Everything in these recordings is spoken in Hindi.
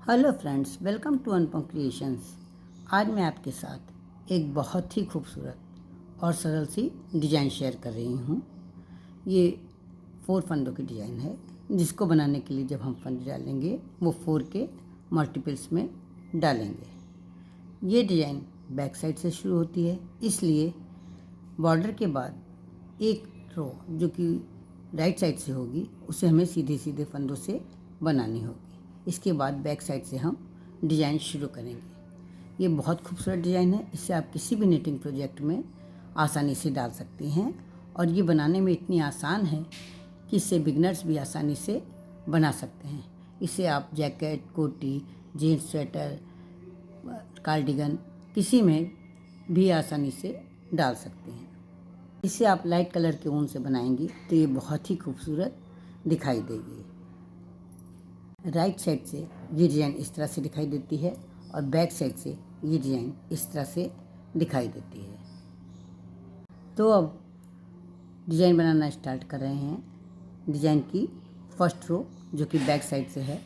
Hello friends, welcome to Anupam creations. आज मैं आपके साथ एक बहुत ही खूबसूरत और सरल सी डिज़ाइन शेयर कर रही हूँ। ये 4 फंदों की डिज़ाइन है, जिसको बनाने के लिए जब हम फंदे डालेंगे वो 4 के मल्टीपल्स में डालेंगे। ये डिज़ाइन बैक साइड से शुरू होती है, इसलिए बॉर्डर के बाद एक रो जो कि राइट साइड से होगी उसे हमें सीधे सीधे फंदों से बनानी होगी। इसके बाद बैक साइड से हम डिज़ाइन शुरू करेंगे। ये बहुत खूबसूरत डिज़ाइन है, इसे आप किसी भी निटिंग प्रोजेक्ट में आसानी से डाल सकती हैं और ये बनाने में इतनी आसान है कि इसे बिगनर्स भी आसानी से बना सकते हैं। इसे आप जैकेट, कोटी, जीन्स, स्वेटर, कार्डिगन किसी में भी आसानी से डाल सकते हैं। इसे आप लाइट कलर के ऊन से बनाएंगी तो ये बहुत ही खूबसूरत दिखाई देगी। राइट साइड से ये डिज़ाइन इस तरह से दिखाई देती है और बैक साइड से ये डिज़ाइन इस तरह से दिखाई देती है। तो अब डिज़ाइन बनाना स्टार्ट कर रहे हैं। डिज़ाइन की फर्स्ट रो जो कि बैक साइड से है,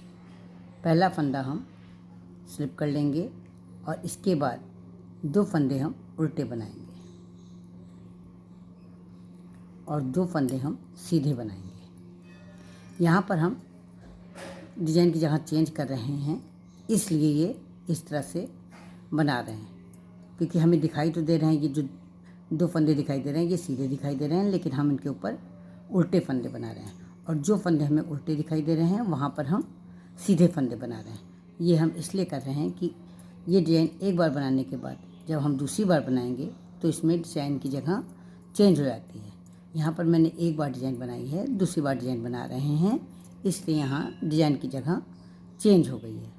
पहला फंदा हम स्लिप कर लेंगे और इसके बाद 2 फंदे हम उल्टे बनाएंगे और 2 फंदे हम सीधे बनाएंगे। यहाँ पर हम डिज़ाइन की जगह चेंज कर रहे हैं, इसलिए ये इस तरह से बना रहे हैं, क्योंकि हमें दिखाई तो दे रहे हैं, ये जो 2 फंदे दिखाई दे रहे हैं ये सीधे दिखाई दे रहे हैं, लेकिन हम इनके ऊपर उल्टे फंदे बना रहे हैं और जो फंदे हमें उल्टे दिखाई दे रहे हैं वहाँ पर हम सीधे फंदे बना रहे हैं। ये हम इसलिए कर रहे हैं कि ये डिज़ाइन एक बार बनाने के बाद जब हम दूसरी बार बनाएंगे तो इसमें डिज़ाइन की जगह चेंज हो जाती है। यहाँ पर मैंने एक बार डिज़ाइन बनाई है, दूसरी बार डिज़ाइन बना रहे हैं, इसलिए यहाँ डिज़ाइन की जगह चेंज हो गई है।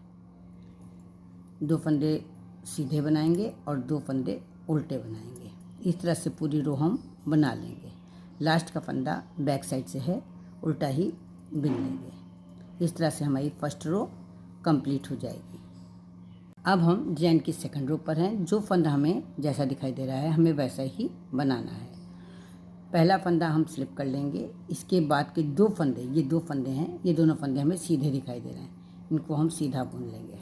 2 फंदे सीधे बनाएंगे और 2 फंदे उल्टे बनाएंगे। इस तरह से पूरी रो हम बना लेंगे। लास्ट का फंदा बैक साइड से है, उल्टा ही बिन लेंगे। इस तरह से हमारी फर्स्ट रो कंप्लीट हो जाएगी। अब हम डिज़ाइन की सेकंड रो पर हैं। जो फंदा हमें जैसा दिखाई दे रहा है हमें वैसा ही बनाना है। पहला फंदा हम स्लिप कर लेंगे, इसके बाद के 2 फंदे, ये 2 फंदे हैं, ये दोनों फंदे हमें सीधे दिखाई दे रहे हैं, इनको हम सीधा बुन लेंगे।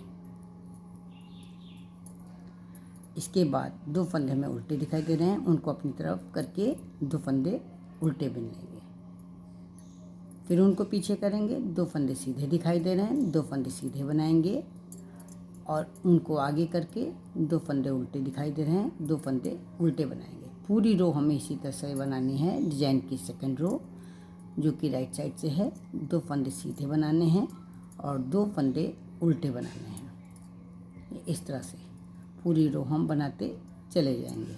इसके बाद 2 फंदे हमें उल्टे दिखाई दे रहे हैं, उनको अपनी तरफ करके 2 फंदे उल्टे बुन लेंगे। फिर उनको पीछे करेंगे, 2 फंदे सीधे दिखाई दे रहे हैं, 2 फंदे सीधे बनाएंगे और उनको आगे करके 2 फंदे उल्टे दिखाई दे रहे हैं, 2 फंदे उल्टे बनाएंगे। पूरी रो हमें इसी तरह से बनानी है। डिज़ाइन की सेकंड रो जो कि राइट साइड से है, 2 फंदे सीधे बनाने हैं और 2 फंदे उल्टे बनाने हैं। इस तरह से पूरी रो हम बनाते चले जाएंगे।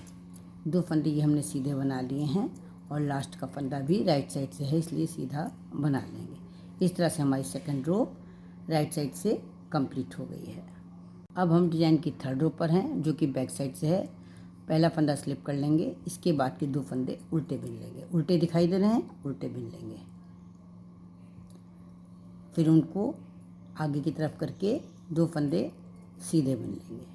2 फंदे ये हमने सीधे बना लिए हैं और लास्ट का फंदा भी राइट साइड से है, इसलिए सीधा बना लेंगे। इस तरह से हमारी सेकंड रो राइट साइड से कंप्लीट हो गई है। अब हम डिज़ाइन की थर्ड रो पर हैं जो कि बैक साइड से है। पहला फंदा स्लिप कर लेंगे, इसके बाद के 2 फंदे उल्टे बिन लेंगे। उल्टे दिखाई दे रहे हैं, उल्टे बिन लेंगे। फिर उनको आगे की तरफ करके 2 फंदे सीधे बिन लेंगे,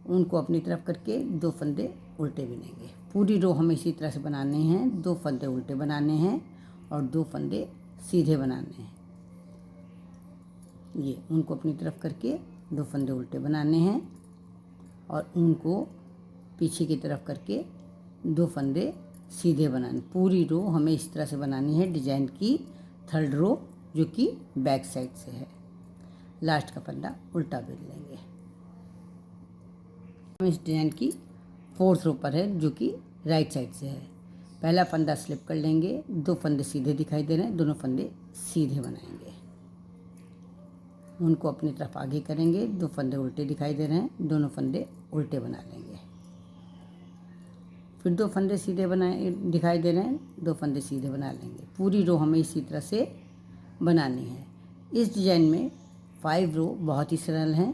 उनको अपनी तरफ करके 2 फंदे उल्टे बिनेंगे। पूरी रो हमें इसी तरह से बनाने हैं। 2 फंदे उल्टे बनाने हैं और 2 फंदे सीधे बनाने हैं। ये उनको अपनी तरफ करके 2 फंदे उल्टे बनाने हैं और उनको पीछे की तरफ करके 2 फंदे सीधे बनाने। पूरी रो हमें इस तरह से बनानी है। डिज़ाइन की थर्ड रो जो कि बैक साइड से है, लास्ट का फंदा उल्टा बिन लेंगे। हम इस डिज़ाइन की फोर्थ रो पर है जो कि राइट साइड से है। पहला फंदा स्लिप कर लेंगे, 2 फंदे सीधे दिखाई दे रहे हैं, दोनों फंदे सीधे बनाएंगे। उनको अपनी तरफ आगे करेंगे, 2 फंदे उल्टे दिखाई दे रहे हैं, दोनों फंदे उल्टे बना लेंगे। फिर 2 फंदे सीधे बनाए दिखाई दे रहे हैं, 2 फंदे सीधे बना लेंगे। पूरी रो हमें इसी तरह से बनानी है। इस डिज़ाइन में 5 रो बहुत ही सरल हैं।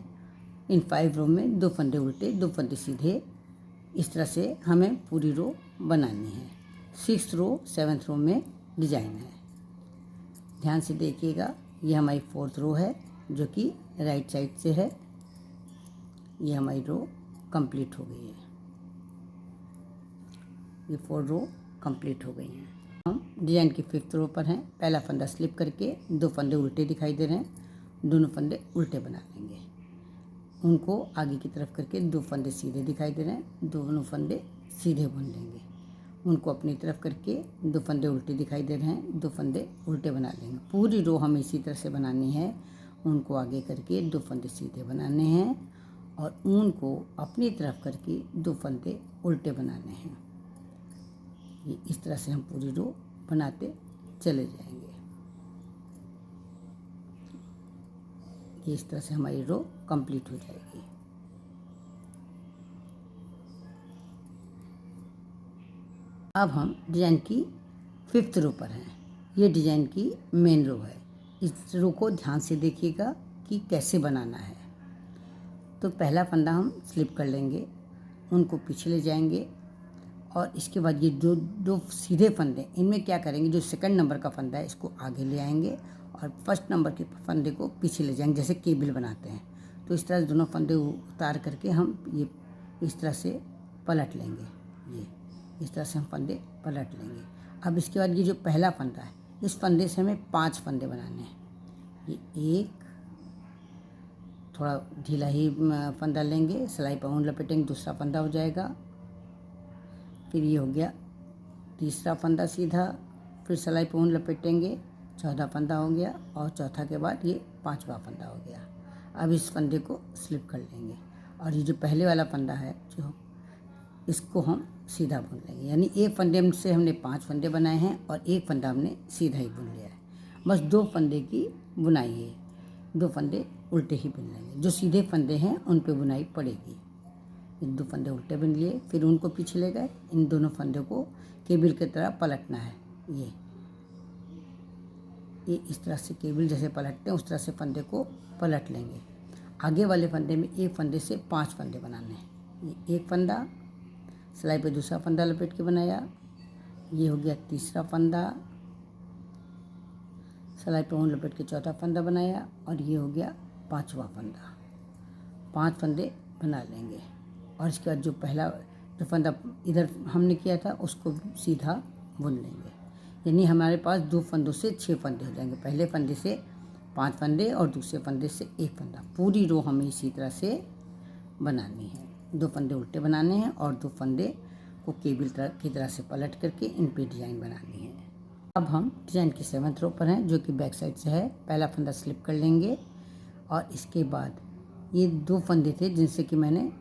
इन 5 रो में 2 फंदे उल्टे, 2 फंदे सीधे, इस तरह से हमें पूरी रो बनानी है। 6th रो 7th रो में डिज़ाइन है। ध्यान से देखिएगा, ये हमारी 4th रो है जो कि राइट साइड से है। ये हमारी रो कंप्लीट हो गई है। ये 4 रो कंप्लीट हो गई हैं। हम डिज़ाइन की 5th रो पर हैं। पहला फंदा स्लिप करके 2 फंदे उल्टे दिखाई दे रहे हैं, दोनों फंदे उल्टे बना लेंगे। उनको आगे की तरफ करके 2 फंदे सीधे दिखाई दे रहे हैं, दोनों फंदे सीधे बुन लेंगे। उनको अपनी तरफ करके 2 फंदे उल्टे दिखाई दे रहे हैं, 2 फंदे उल्टे बना लेंगे। पूरी रो हमें इसी तरह से बनानी है। उनको आगे करके 2 फंदे सीधे बनाने हैं और ऊन को अपनी तरफ करके 2 फंदे उल्टे बनाने हैं। ये इस तरह से हम पूरी रो बनाते चले जाएंगे। ये इस तरह से हमारी रो कंप्लीट हो जाएगी। अब हम डिज़ाइन की 5th रो पर हैं। ये डिज़ाइन की मेन रो है। इस रो को ध्यान से देखिएगा कि कैसे बनाना है। तो पहला फंदा हम स्लिप कर लेंगे, उनको पीछे ले जाएंगे और इसके बाद ये जो 2 सीधे फंदे, इनमें क्या करेंगे, जो सेकंड नंबर का फंदा है इसको आगे ले आएंगे और फर्स्ट नंबर के फंदे को पीछे ले जाएंगे, जैसे केबल बनाते हैं। तो इस तरह से दोनों फंदे उतार करके हम ये इस तरह से पलट लेंगे। ये इस तरह से हम फंदे पलट लेंगे। अब इसके बाद ये जो पहला फंदा है, इस फंदे से हमें 5 फंदे बनाने हैं। ये एक थोड़ा ढीला ही फंदा लेंगे, सिलाई पर ऊन लपेटेंगे, दूसरा फंदा हो जाएगा। फिर ये हो गया तीसरा फंदा सीधा, फिर सिलाई पर ऊन लपेटेंगे, चौथा फंदा हो गया और चौथा के बाद ये 5वां फंदा हो गया। अब इस फंदे को स्लिप कर लेंगे और ये जो पहले वाला फंदा है जो इसको हम सीधा बुन लेंगे। यानी एक फंदे से हमने 5 फंदे बनाए हैं और एक फंदा हमने सीधा ही बुन लिया है। बस 2 फंदे की बुनाई है, 2 फंदे उल्टे ही बुन लेंगे। जो सीधे फंदे हैं उन पे बुनाई पड़ेगी। ये 2 फंदे उल्टे बुन लिए, फिर उनको पीछे ले गए। इन दोनों फंदों को केबल की तरह पलटना है। ये इस तरह से केबल जैसे पलटते हैं उस तरह से फंदे को पलट लेंगे। आगे वाले फंदे में एक फंदे से 5 फंदे बनाने हैं। ये एक फंदा, सिलाई पे दूसरा फंदा लपेट के बनाया, ये हो गया तीसरा फंदा, सिलाई पे ऊन लपेट के चौथा फंदा बनाया और ये हो गया 5वां फंदा। 5 फंदे बना लेंगे और इसके बाद जो पहला जो फंदा इधर हमने किया था उसको सीधा बुन लेंगे। यानी हमारे पास 2 फंदों से 6 फंदे हो जाएंगे। पहले फंदे से 5 फंदे और दूसरे फंदे से 1 फंदा। पूरी रो हमें इसी तरह से बनानी है। 2 फंदे उल्टे बनाने हैं और 2 फंदे को केबल की तरह से पलट करके इन पे डिज़ाइन बनानी है। अब हम डिज़ाइन की 7th रो पर हैं जो कि बैक साइड से है। पहला फंदा स्लिप कर लेंगे और इसके बाद ये 2 फंदे थे जिनसे कि मैंने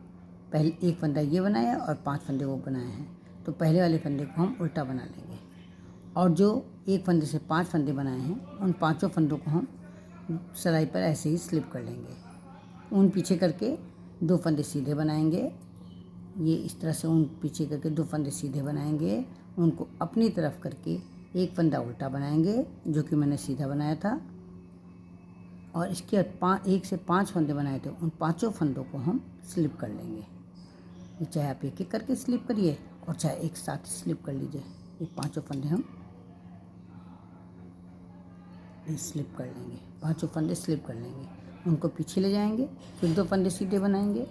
पहले एक फंदा ये बनाया और 5 फंदे वो बनाए हैं। तो पहले वाले फंदे को हम उल्टा बना लेंगे और जो एक फंदे से 5 फंदे बनाए हैं उन 5 फंदों को हम सिलाई पर ऐसे ही स्लिप कर लेंगे। ऊन पीछे करके 2 फंदे सीधे बनाएंगे। ये इस तरह से ऊन पीछे करके 2 फंदे सीधे बनाएंगे। उनको अपनी तरफ करके एक फंदा उल्टा बनाएंगे जो कि मैंने सीधा बनाया था और इसके बाद 1 से 5 फंदे बनाए थे, उन 5 फंदों को हम स्लिप कर लेंगे। ये चाहे आप एक एक करके स्लिप करिए और चाहे एक साथ स्लिप कर लीजिए। ये 5 फंदे हम स्लिप कर लेंगे, 5 फंदे स्लिप कर लेंगे। उनको पीछे ले जाएंगे, फिर 2 फंदे सीधे बनाएंगे,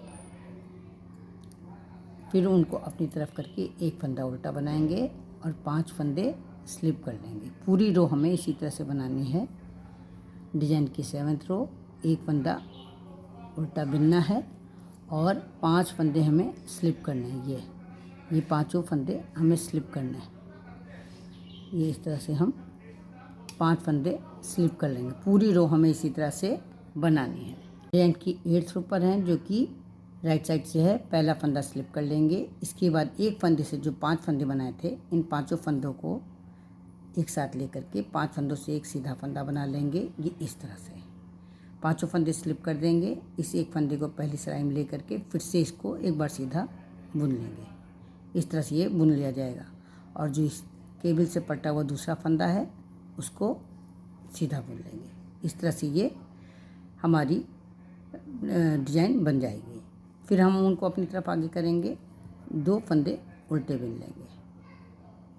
फिर उनको अपनी तरफ करके एक फंदा उल्टा बनाएंगे और 5 फंदे स्लिप कर लेंगे। पूरी रो हमें इसी तरह से बनानी है। डिज़ाइन की 7th रो, एक फंदा उल्टा बिनना है और 5 फंदे हमें स्लिप करने हैं। ये 5 फंदे हमें स्लिप करने हैं। ये इस तरह से हम 5 फंदे स्लिप कर लेंगे। पूरी रो हमें इसी तरह से बनानी है। डिज़ाइन की 8th रो पर हैं जो कि राइट साइड से है। पहला फंदा स्लिप कर लेंगे। इसके बाद एक फंदे से जो 5 फंदे बनाए थे इन 5 फंदों को एक साथ लेकर के 5 फंदों से एक सीधा फंदा बना लेंगे। ये इस तरह से 5 फंदे स्लिप कर देंगे। इस एक फंदे को पहली सिलाई में ले करके फिर से इसको एक बार सीधा बुन लेंगे। इस तरह से ये बुन लिया जाएगा और जो इस केबल से पटा हुआ दूसरा फंदा है उसको सीधा बुन लेंगे। इस तरह से ये हमारी डिज़ाइन बन जाएगी। फिर हम उनको अपनी तरफ आगे करेंगे, 2 फंदे उल्टे बुन लेंगे।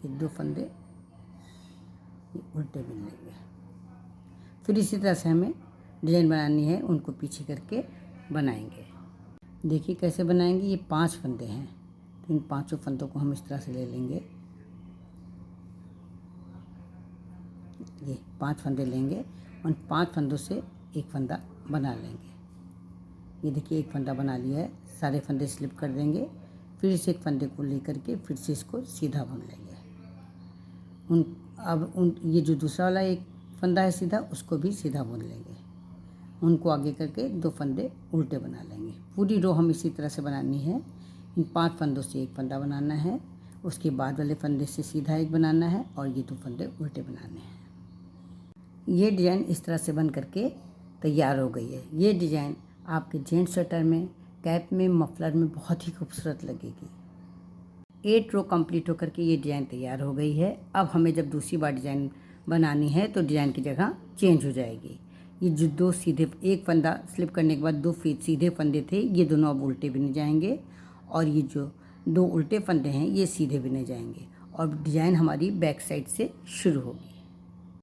ये 2 फंदे उल्टे बुन लेंगे। फिर इसी तरह से हमें डिज़ाइन बनानी है, उनको पीछे करके बनाएंगे। देखिए कैसे बनाएंगे। ये 5 फंदे हैं तो इन 5 फंदों को हम इस तरह से ले लेंगे। ये 5 फंदे लेंगे, उन 5 फंदों से एक फंदा बना लेंगे। ये देखिए एक फंदा बना लिया है, सारे फंदे स्लिप कर देंगे, फिर इस एक फंदे को लेकर के फिर से इसको सीधा बुन लेंगे। ये जो दूसरा वाला एक फंदा है सीधा, उसको भी सीधा बुन लेंगे। उनको आगे करके 2 फंदे उल्टे बना लेंगे। पूरी रो हम इसी तरह से बनानी है। इन 5 फंदों से एक फंदा बनाना है, उसके बाद वाले फंदे से सीधा एक बनाना है और ये 2 फंदे उल्टे बनाने हैं। ये डिज़ाइन इस तरह से बन करके तैयार हो गई है। ये डिज़ाइन आपके जेंट्स स्वेटर में, कैप में, मफलर में बहुत ही खूबसूरत लगेगी। 8 रो कंप्लीट होकर के ये डिज़ाइन तैयार हो गई है। अब हमें जब दूसरी बार डिज़ाइन बनानी है तो डिज़ाइन की जगह चेंज हो जाएगी। ये जो 2 सीधे, एक फंदा स्लिप करने के बाद 2 सीधे फंदे थे, ये दोनों अब उल्टे बिने जाएंगे और ये जो 2 उल्टे फंदे हैं ये सीधे बिने जाएंगे और डिज़ाइन हमारी बैक साइड से शुरू होगी।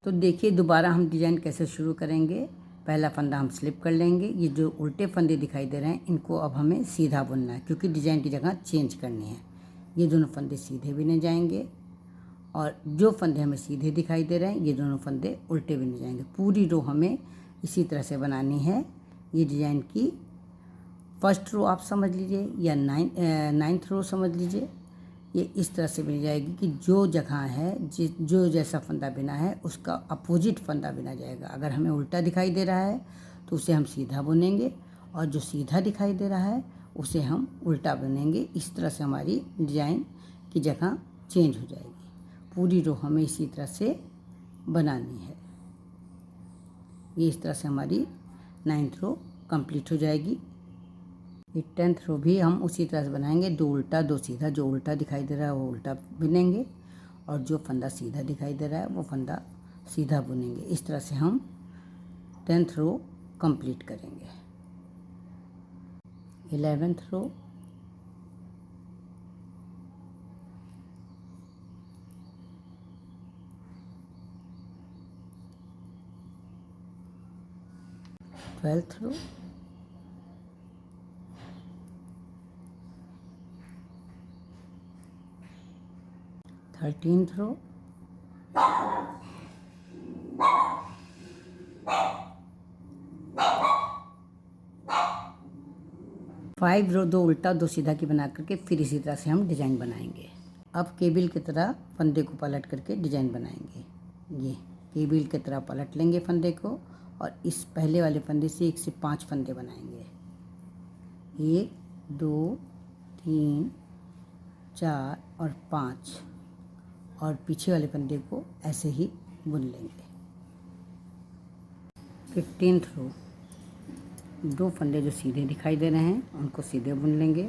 तो देखिए दोबारा हम डिज़ाइन कैसे शुरू करेंगे। पहला फंदा हम स्लिप कर लेंगे। ये जो उल्टे फंदे दिखाई दे रहे हैं इनको अब हमें सीधा बुनना है, क्योंकि डिज़ाइन की जगह चेंज करनी है। ये दोनों फंदे सीधे बिने जाएंगे और जो फंदे हमें सीधे दिखाई दे रहे हैं ये दोनों फंदे उल्टे बिने जाएंगे। पूरी रो हमें इसी तरह से बनानी है। ये डिज़ाइन की फर्स्ट रो आप समझ लीजिए या 9th रो समझ लीजिए। ये इस तरह से बन जाएगी कि जो जगह है, जो जैसा फंदा बिना है उसका अपोजिट फंदा बिना जाएगा। अगर हमें उल्टा दिखाई दे रहा है तो उसे हम सीधा बुनेंगे और जो सीधा दिखाई दे रहा है उसे हम उल्टा बुनेंगे। इस तरह से हमारी डिज़ाइन की जगह चेंज हो जाएगी। पूरी रो हमें इसी तरह से बनानी है। ये इस तरह से हमारी 9th रो कंप्लीट हो जाएगी। ये 10th रो भी हम उसी तरह से बनाएंगे, 2 उल्टा 2 सीधा। जो उल्टा दिखाई दे रहा है वो उल्टा बुनेंगे और जो फंदा सीधा दिखाई दे रहा है वो फंदा सीधा बुनेंगे। इस तरह से हम 10th रो कंप्लीट करेंगे। 11th रो, 12th रो, 13th रो, 5 रो 2 उल्टा 2 सीधा की बना करके फिर इसी तरह से हम डिज़ाइन बनाएंगे। अब केबिल की तरह फंदे को पलट करके डिज़ाइन बनाएंगे। ये केबिल की तरह पलट लेंगे फंदे को और इस पहले वाले फंदे से 1 से 5 फंदे बनाएंगे। 1 2 3 4 और 5 और पीछे वाले फंदे को ऐसे ही बुन लेंगे। 15th रो, 2 फंदे जो सीधे दिखाई दे रहे हैं उनको सीधे बुन लेंगे।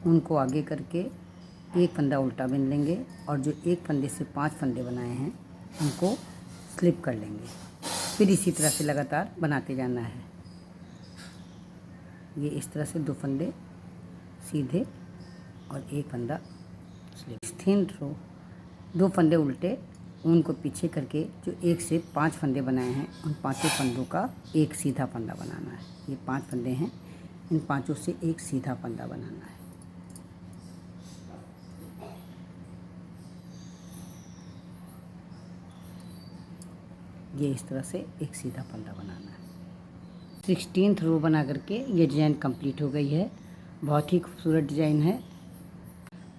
उनको आगे करके एक फंदा उल्टा बुन लेंगे और जो एक फंदे से 5 फंदे बनाए हैं उनको स्लिप कर लेंगे। फिर इसी तरह से लगातार बनाते जाना है। ये इस तरह से 2 फंदे सीधे और एक फंदा स्लिप। 16th रो, 2 फंदे उल्टे, उनको पीछे करके जो 1 से 5 फंदे बनाए हैं उन 5 फंदों का एक सीधा फंदा बनाना है। ये 5 फंदे हैं, इन 5 से एक सीधा फंदा बनाना है। ये इस तरह से एक सीधा फंदा बनाना है। 16th रो बना करके ये डिज़ाइन कंप्लीट हो गई है। बहुत ही खूबसूरत डिज़ाइन है।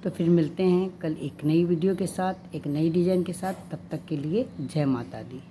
तो फिर मिलते हैं कल एक नई वीडियो के साथ, एक नई डिज़ाइन के साथ। तब तक के लिए जय माता दी।